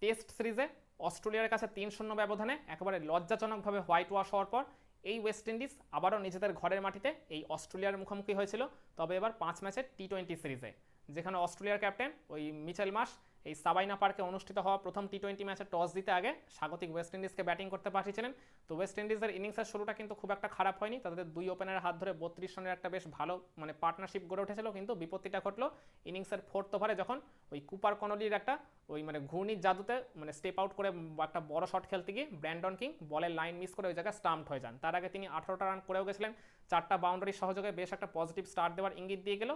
Test সিরিজে অস্ট্রেলিয়ার কাছে 3-0 ব্যবধানে একেবারে লজ্জাজনকভাবে হোয়াইট ওয়াশ হওয়ার পর এই ওয়েস্ট ইন্ডিজ আবারও নিজেদের ঘরের মাটিতে এই অস্ট্রেলিয়ার মুখোমুখি হয়েছিল, তবে এবার 5 ম্যাচের টি-20 সিরিজে, যেখানে অস্ট্রেলিয়ার ক্যাপ্টেন ওই মিচেল মার্শ এই সাবাইনা পার্কে অনুষ্ঠিত হওয়া প্রথম টি-20 ম্যাচে টস দিতে আগে স্বাগতিক ওয়েস্ট ইন্ডিজকে ব্যাটিং করতে পাঠিয়েছিলেন। তো ওয়েস্ট ইন্ডিজের ইনিংসের শুরুটা কিন্তু খুব একটা খারাপ হয়নি, তাদের দুই ওপেনারের হাত ধরে 32 রানের একটা বেশ ভালো পার্টনারশিপ গড়ে উঠেছিল, কিন্তু বিপত্তিটা ঘটলো ইনিংসের 4th ওভারে, যখন ওই কুপার কনলির একটা ঘূর্ণির জাদুতে স্টেপ আউট করে একটা বড় শট খেলতে গিয়ে ব্র্যান্ডন কিং বলের লাইন মিস করে ওই জায়গায় স্টাম্পড হয়ে যান। তার আগে তিনি 18টা রান করেও গেছিলেন, 4টা বাউন্ডারি সহযোগে বেশ একটা পজিটিভ স্টার্ট দেওয়ার ইঙ্গিত দিয়ে গেল।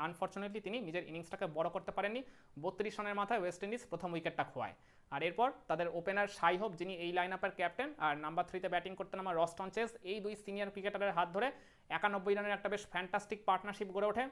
আনফর্চুনেটলি তিনি নিজের ইনিংসটাকে বড় করতে পারেননি। 32 রানের মাথায় ওয়েস্ট ইন্ডিজ প্রথম উইকেটটা খোয়ায়। আর এরপর তাদের ওপেনার শাই হোপ, যিনি এই লাইন আপের ক্যাপ্টেন, আর নাম্বার 3-তে ব্যাটিং করতে নামা রস্টন চেজ, এই দুই সিনিয়র ক্রিকেটারের হাত ধরে 91 রানের একটা বেশ ফ্যান্টাস্টিক পার্টনারশিপ গড়ে ওঠে।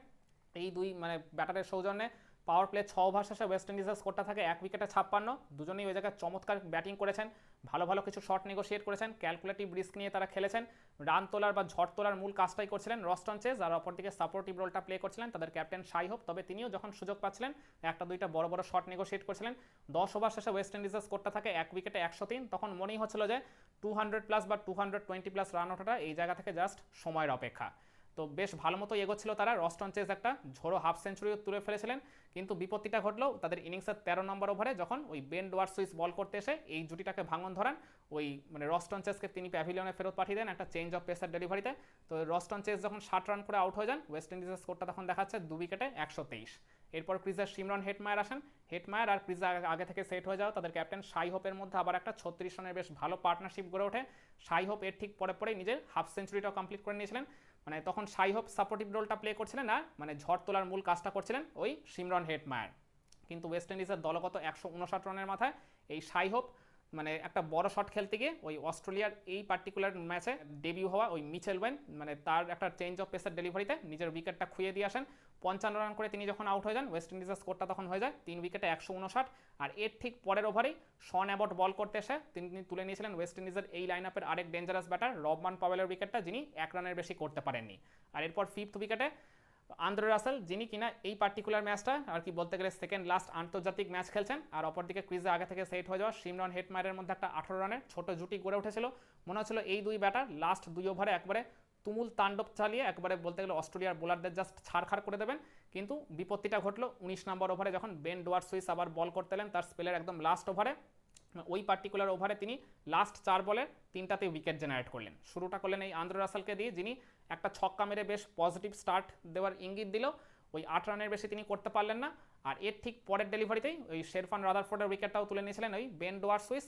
এই দুই ব্যাটারের সৌজন্যে পাওয়ার প্লে 6 ওভার শেষে ওয়েস্ট ইন্ডিজের স্কোরটা থাকে 1 উইকেটে 56। দুজনেই ওই জায়গায় চমৎকার ব্যাটিং করেছেন, ভালো ভালো কিছু শট নেগোশিয়েট করেছেন, ক্যালকুলেটিভ রিস্ক নিয়ে তারা খেলেছেন। রান তোলার বা ঝড় তোলার মূল কাজটাই করছিলেন রস্টন চেজ, আর অপরদিকে সাপোর্টিভ রোলটা প্লে করছিলেন তাদের ক্যাপ্টেন শাই হোপ। তবে তিনিও যখন সুযোগ পাচ্ছিলেন একটা দুইটা বড় বড় শট নেগোশিয়েট করছিলেন। 10 ওভার শেষে ওয়েস্ট ইন্ডিজের স্কোরটা থাকে 1 উইকেটে 103। তখন মনেই হচ্ছিল যে 200+ বা 220+ রান ওঠাটা এই জায়গা থেকে জাস্ট সময়ের অপেক্ষা। তো বেশ ভালো মতো এগোচ্ছিল তারা, রস্টন চেজ একটা ঝোড়ো হাফ সেঞ্চুরিও তুলে ফেলেছিলেন, কিন্তু বিপত্তিটা ঘটলো তাদের ইনিংসের 13 নম্বর ওভারে, যখন ওই বেন ডোয়ার্সুইস বল করতে এসে এই জুটিটাকে ভাঙন ধরান। ওই রস্টন চেজকে তিনি প্যাভিলিয়নে ফেরত পাঠিয়ে দেন একটা চেঞ্জ অফ পেসার ডেলিভারিতে। তো রস্টন চেজ যখন 60 রান করে আউট হয়ে যান, ওয়েস্ট ইন্ডিজের স্কোরটা তখন দেখাচ্ছে 2 উইকেটে 123। এরপর ক্রিজের সিমরন হেটমায়ার আসেন। হেটমায়ার আর ক্রিজে আগে থেকে সেট হয়ে যাও তাদের ক্যাপ্টেন শাই হোপের মধ্যে আবার একটা 36 রানের বেশ ভালো পার্টনারশিপ গড়ে ওঠে। শাই হোপ এর ঠিক পরেই নিজের হাফ সেঞ্চুরিটাও কমপ্লিট করে নিয়েছিলেন। তখন শাই হোপ সাপোর্টিভ রোলটা প্লে করছিলেন, আর ঝড় তোলার মূল কাজটা করছিলেন ওই সিমরন হেটমায়ার। কিন্তু ওয়েস্ট ইন্ডিজের দলগত 159 রানের মাথায় এই শাই হোপ একটা বড় শট খেলতে গিয়ে ওই অস্ট্রেলিয়ার এই পার্টিকুলার ম্যাচে ডেবিউ হওয়া ওই মিচেল ওয়েন তার একটা চেঞ্জ অফ পেসার ডেলিভারিতে নিজের উইকেটটা খুইয়ে দিয়ে আসেন। 55 রান করে তিনি যখন আউট হয়ে যান, ওয়েস্ট ইন্ডিজের স্কোরটা তখন হয়ে যায় 3 উইকেটে 159। আর এর ঠিক পরের ওভারেই শন অ্যাবট বল করতে এসে তিনি তুলে নিয়েছিলেন ওয়েস্ট ইন্ডিজের এই লাইন আপের আরেক ডেঞ্জারাস ব্যাটার রবমান পাওয়েলের উইকেটটা, যিনি 1 রানের বেশি করতে পারেননি। আর এরপর 5th উইকেটে আন্দ্রে রাসেল, যিনি কিনা এই পার্টিকুলার ম্যাচটা আর কি বলতে গেলে সেকেন্ড লাস্ট আন্তর্জাতিক ম্যাচ খেলছেন, আর অপরদিকে ক্রিজে আগে থেকে সেট হয়ে যাওয়া সিমরন হেটমায়ারের মধ্যে একটা 18 রানের ছোট জুটি গড়ে উঠেছিল। মনে হচ্ছিল এই দুই ব্যাটার লাস্ট 2 ওভারে একবারে তুমুল তাণ্ডব চালিয়ে একবারে বলতে গেলে অস্ট্রেলিয়ার বোলারদের জাস্ট ছাড়খাড় করে দেবেন। কিন্তু বিপত্তিটা ঘটলো 19 নম্বর ওভারে, যখন বেন ডোয়ার্সুইস আবার বল করতে এলেন তার স্পেলের একদম লাস্ট ওভারে। ওই পার্টিকুলার ওভারে তিনি লাস্ট 4 বলে 3টাতে উইকেট জেনারেট করলেন। শুরুটা করলেন এই আন্দ্রে রাসেলকে দিয়ে, যিনি একটা ছক্কা মেরে বেশ পজিটিভ স্টার্ট দেওয়ার ইঙ্গিত দিল। ওই 8 রানের বেশি তিনি করতে পারলেন না। আর এর ঠিক পরের ডেলিভারিতেই ওই শেরফান রাদারফোর্ডের উইকেটটাও তুলে নিয়েছিলেন ওই বেন ডোয়ার্সুইস।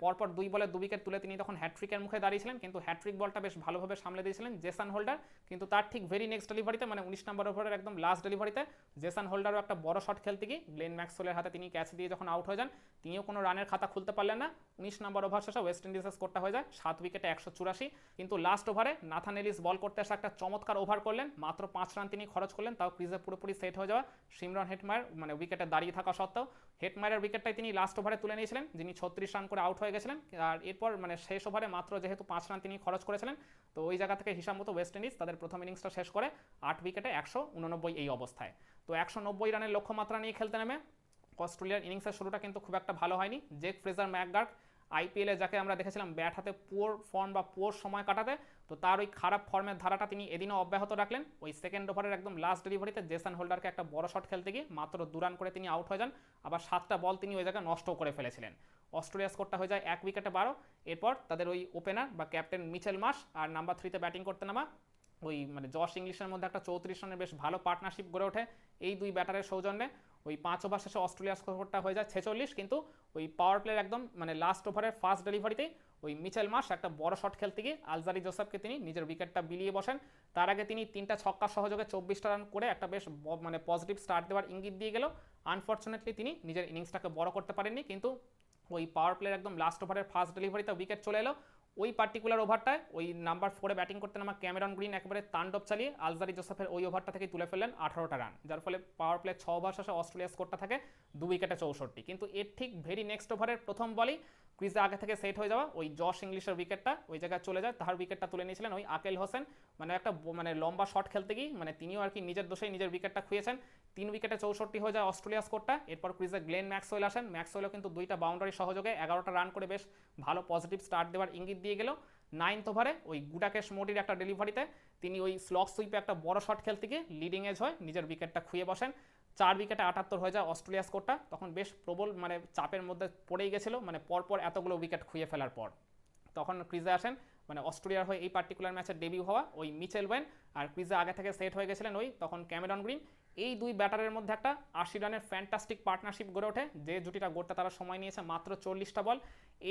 পরপর 2 বলে 2 উইকেট তুলে তিনি তখন হ্যাট্রিকের মুখে দাঁড়িয়েছিলেন, কিন্তু হ্যাট্রিক বলটা বেশ ভালোভাবে সামলে দিয়েছিলেন জেসন হোল্ডার। কিন্তু তার ঠিক ভেরি নেক্সট ডেলিভারিতে 19 নম্বর ওভারের একদম লাস্ট ডেলিভারিতে জেসন হোল্ডারও একটা বড় শট খেলতে গিয়ে গ্লেন ম্যাক্সওয়েলের হাতে তিনি ক্যাচ দিয়ে যখন আউট হয়ে যান, তিনিও কোনো রানের খাতা খুলতে পারলেন না। 19 নম্বর ওভার শেষে ওয়েস্ট ইন্ডিজের স্কোরটা হয়ে যায় 7 উইকেটে 184। কিন্তু লাস্ট ওভারে নাথান এলিস বল করতে আসা একটা চমৎকার ওভার করলেন, মাত্র 5 রান তিনি খরচ করলেন, তাও ক্রিজে পুরোপুরি সেট হয়ে যাওয়া সিমরন হেটমায়ার উইকেটে দাঁড়িয়ে থাকা সত্ত্বেও হেটমায়ারের উইকেটটাই তিনি লাস্ট ওভারে তুলে নিয়েছিলেন, যিনি 36 রান করে আউট হয়ে গেছিলেন। আর এরপর শেষ ওভারে মাত্র যেহেতু 5 রান তিনি খরচ করেছিলেন, তো ওই জায়গা থেকে হিসাব মতো ওয়েস্ট ইন্ডিজ তাদের প্রথম ইনিংসটা শেষ করে 8 উইকেটে 189 এই অবস্থায়। তো 190 রানের লক্ষ্যমাত্রা নিয়ে খেলতে নেমে অস্ট্রেলিয়ার ইনিংসের শুরুটা কিন্তু খুব একটা ভালো হয়নি। জেক ফ্রেজার ম্যাকগার্ক, আইপিএলে যাকে আমরা দেখেছিলাম ব্যাট হাতে পুয়ার ফর্ম বা পুয়ার সময় কাটাতে, তো তার ওই খারাপ ফর্মের ধারাটা তিনি এদিনও অব্যাহত রাখলেন। ওই সেকেন্ড ওভারের একদম লাস্ট ডেলিভারিতে জেসন হোল্ডারকে একটা বড় শট খেলতে গিয়ে মাত্র 2 রান করে তিনি আউট হয়ে যান। আবার 7টা বল তিনি ওই জায়গায় নষ্টও করে ফেলেছিলেন। অস্ট্রেলিয়ার স্কোরটা হয়ে যায় 1 উইকেটে 12। এরপর তাদের ওই ওপেনার বা ক্যাপ্টেন মিচেল মার্শ আর নাম্বার 3-তে ব্যাটিং করতে নামা ওই জশ ইংলিশের মধ্যে একটা 34 রানের বেশ ভালো পার্টনারশিপ গড়ে ওঠে এই দুই ব্যাটারের সৌজন্যে। ওই 5 ওভার শেষে অস্ট্রেলিয়ার স্কোরটা হয়ে যায় 46। কিন্তু ওই পাওয়ার প্লের একদম লাস্ট ওভারের ফার্স্ট ডেলিভারিতেই ওই মিচেল মার্শ একটা বড় শট খেলতে গিয়ে আলজারি জোসেফকে তিনি নিজের উইকেটটা বিলিয়ে বসেন। তার আগে তিনি 3টা ছক্কা সহযোগে 24টা রান করে একটা বেশ পজিটিভ স্টার্ট দেওয়ার ইঙ্গিত দিয়ে গেল। আনফর্চুনেটলি তিনি নিজের ইনিংসটাকে বড় করতে পারেননি, কিন্তু ওই পাওয়ার প্লের একদম লাস্ট ওভারের ফার্স্ট ডেলিভারিতে উইকেট চলে এলো। ওই পার্টিকুলার ওভারটায় ওই নাম্বার 4-এ ব্যাটিং করতে নামা ক্যামেরন গ্রিন একেবারে তাণ্ডব চালিয়ে আলজারি জোসেফের ওই ওভারটা থেকে তুলে ফেললেন 18টা রান, যার ফলে পাওয়ার প্লে 6 ওভার শেষে অস্ট্রেলিয়ার স্কোরটা থাকে 2 উইকেটে 64, কিন্তু এর ঠিক ভেরি নেক্সট ওভারের প্রথম বলেই ক্রিজে আগে থেকে সেট হয়ে যাওয়া ওই জশ ইংলিশের উইকেটটা ওই জায়গায় চলে যায়, তার উইকেটটা তুলে নিয়েছিলেন ওই আকেল হোসেন। মানে একটা মানে লম্বা শট খেলতে গিয়ে মানে তিনিও আর কি নিজের দোষেই নিজের উইকেটটা খুঁয়েছেন। 3 উইকেটে 64 হয়ে যায় অস্ট্রেলিয়া স্কোরটা। এরপর ক্রিজে গ্লেন ম্যাক্সওয়েল আসেন, ম্যাক্সওয়েলও কিন্তু 2টা বাউন্ডারি সহযোগে 11টা রান করে বেশ ভালো পজিটিভ স্টার্ট দেওয়ার ইঙ্গিত দিয়ে গেল। 9th ওভারে ওই গুডাকেশ মোডির একটা ডেলিভারিতে তিনি ওই স্লগ সুইপে একটা বড় শট খেলতে গিয়ে লিডিং এজ হয়ে নিজের উইকেটটা খুঁয়ে বসেন। 4 উইকেটে 78 হয়ে যায় অস্ট্রেলিয়া স্কোরটা। তখন বেশ প্রবল মানে চাপের মধ্যে পড়েই গেছিল, মানে পরপর এতগুলো উইকেট খুঁয়ে ফেলার পর তখন ক্রিজে আসেন মানে অস্ট্রেলিয়ার হয়ে এই পার্টিকুলার ম্যাচের ডেবিউ হওয়া ওই মিচেল ওয়েন, আর ক্রিজে আগে থেকে সেট হয়ে গেছিলেন ওই তখন ক্যামেরন গ্রিন। এই দুই ব্যাটারের মধ্যে একটা 80 রানের ফ্যান্টাস্টিক পার্টনারশিপ গড়ে ওঠে, যে জুটিটা গড়তে তারা সময় নিয়েছে মাত্র 40টা বল।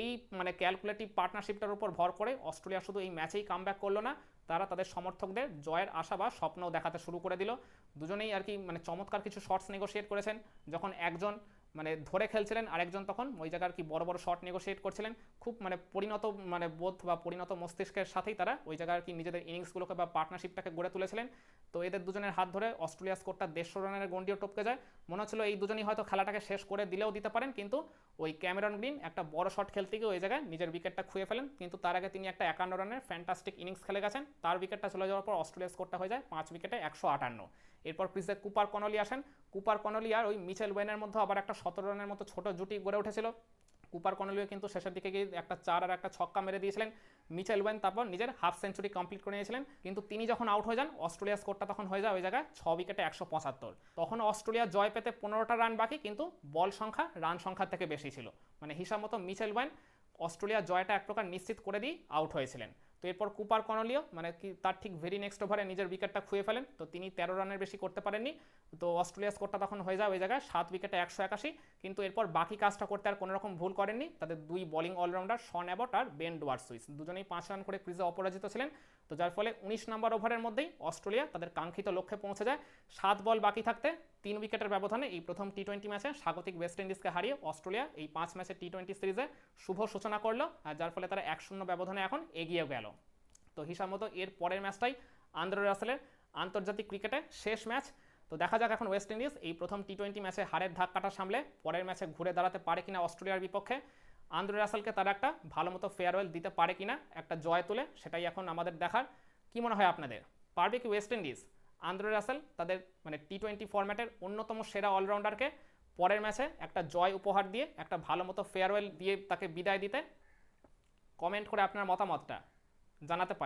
এই মানে ক্যালকুলেটিভ পার্টনারশিপটার উপর ভর করে অস্ট্রেলিয়া শুধু এই ম্যাচেই কামব্যাক করলো না, তারা তাদের সমর্থকদের জয়ের আশা বা স্বপ্নও দেখাতে শুরু করে দিল। দুজনেই আর কি মানে চমৎকার কিছু শটস নেগোশিয়েট করেছেন, যখন একজন মানে ধরে খেলছিলেন আরেকজন তখন ওই জায়গার কি বড় বড় শট নেগোশিয়েট করছিলেন। খুব মানে পরিণত মানে বোধ বা পরিণত মস্তিষ্কের সাথেই তারা ওই জায়গার কি নিজেদের ইনিংসগুলোকে বা পার্টনারশিপটাকে গড়ে তুলেছিলেন। তো এদের দুজনের হাত ধরে অস্ট্রেলিয়া স্কোরটা 150 রানের গন্ডিও টপকে যায়। মনে হচ্ছিল এই দুজনই হয়তো খেলাটাকে শেষ করে দিলেও দিতে পারেন, কিন্তু ওই ক্যামেরন গ্রিন একটা বড় শট খেলতে গিয়ে ওই জায়গায় নিজের উইকেটটা খুঁয়ে ফেলেন, কিন্তু তার আগে তিনি একটা 51 রানের ফ্যান্টাস্টিক ইনিংস খেলে গেছেন। তার উইকেটটা চলে যাওয়ার পর অস্ট্রেলিয়া স্কোরটা হয়ে যায় 5 উইকেটে 158। এরপর ক্রিজে কুপার কনলি আসেন। কুপার কনলি আর ওই মিচেল ওয়েনের মধ্যে আবার একটা 17 রানের মতো ছোট জুটি গড়ে উঠেছিল। কুপার কনলিও কিন্তু শেষের দিকে গিয়ে একটা 4 আর একটা ছক্কা মেরে দিয়েছিলেন। মিচেল ওয়েন তারপর নিজের হাফ সেঞ্চুরি কমপ্লিট করে নিয়েছিলেন, কিন্তু তিনি যখন আউট হয়ে যান অস্ট্রেলিয়া স্কোরটা তখন হয়ে যায় ওই জায়গায় 6 উইকেটে 175। তখন অস্ট্রেলিয়া জয় পেতে 15টা রান বাকি, কিন্তু বল সংখ্যা রান সংখ্যার থেকে বেশি ছিল। মানে হিসাব মতো মিচেল ওয়েন অস্ট্রেলিয়া জয়টা এক প্রকার নিশ্চিত করে দিয়ে আউট হয়েছিলেন। তো এরপর কুপার কনলিও মানে কি তার ঠিক ভেরি নেক্সট ওভারে নিজের উইকেটটা খুঁয়ে ফেলেন, তো তিনি 13 রানের বেশি করতে পারেননি। তো অস্ট্রেলিয়া স্কোরটা তখন হয়ে যায় ওই জায়গায় 7 উইকেটে 181। কিন্তু এরপর বাকি কাজটা করতে আর কোনো রকম ভুল করেননি তাদের দুই বোলিং অলরাউন্ডার শন অ্যাবট আর বেন ডোয়ারসুইস, দুজনেই 5 রান করে ক্রিজে অপরাজিত ছিলেন। তো যার ফলে 19 নম্বর ওভারের মধ্যেই অস্ট্রেলিয়া তাদের কাঙ্ক্ষিত লক্ষ্যে পৌঁছে যায়। 7 বল বাকি থাকতে 3 উইকেটের ব্যবধানে এই প্রথম টি-20 ম্যাচে স্বাগতিক ওয়েস্ট ইন্ডিজকে হারিয়ে অস্ট্রেলিয়া এই 5 ম্যাচের টি-20 সিরিজে শুভ সূচনা করলো, আর যার ফলে তারা 1-0 ব্যবধানে এখন এগিয়ে গেল। তো হিসাব মতো এর পরের ম্যাচটাই আন্দ্রে রাসেলের আন্তর্জাতিক ক্রিকেটে শেষ ম্যাচ। তো দেখা যাক এখন ওয়েস্ট ইন্ডিজ এই প্রথম টি-20 ম্যাচে হারের ধাক্কাটা সামলে পরের ম্যাচে ঘুরে দাঁড়াতে পারে কিনা অস্ট্রেলিয়ার বিপক্ষে, আন্দ্রে রাসেলকে তারা একটা ভালো মতো ফেয়ারওয়েল দিতে পারে কিনা একটা জয় তুলে, সেটাই এখন আমাদের দেখার। কি মনে হয় আপনাদের, পারবে কি ওয়েস্ট ইন্ডিজ আন্দ্রে রাসেল তাদের মানে টি-20 ফরম্যাটের অন্যতম সেরা অলরাউন্ডারকে পরের ম্যাচে একটা জয় উপহার দিয়ে একটা ভালো মতো ফেয়ারওয়েল দিয়ে তাকে বিদায় দিতে? কমেন্ট করে আপনার মতামতটা জানাতে পারেন।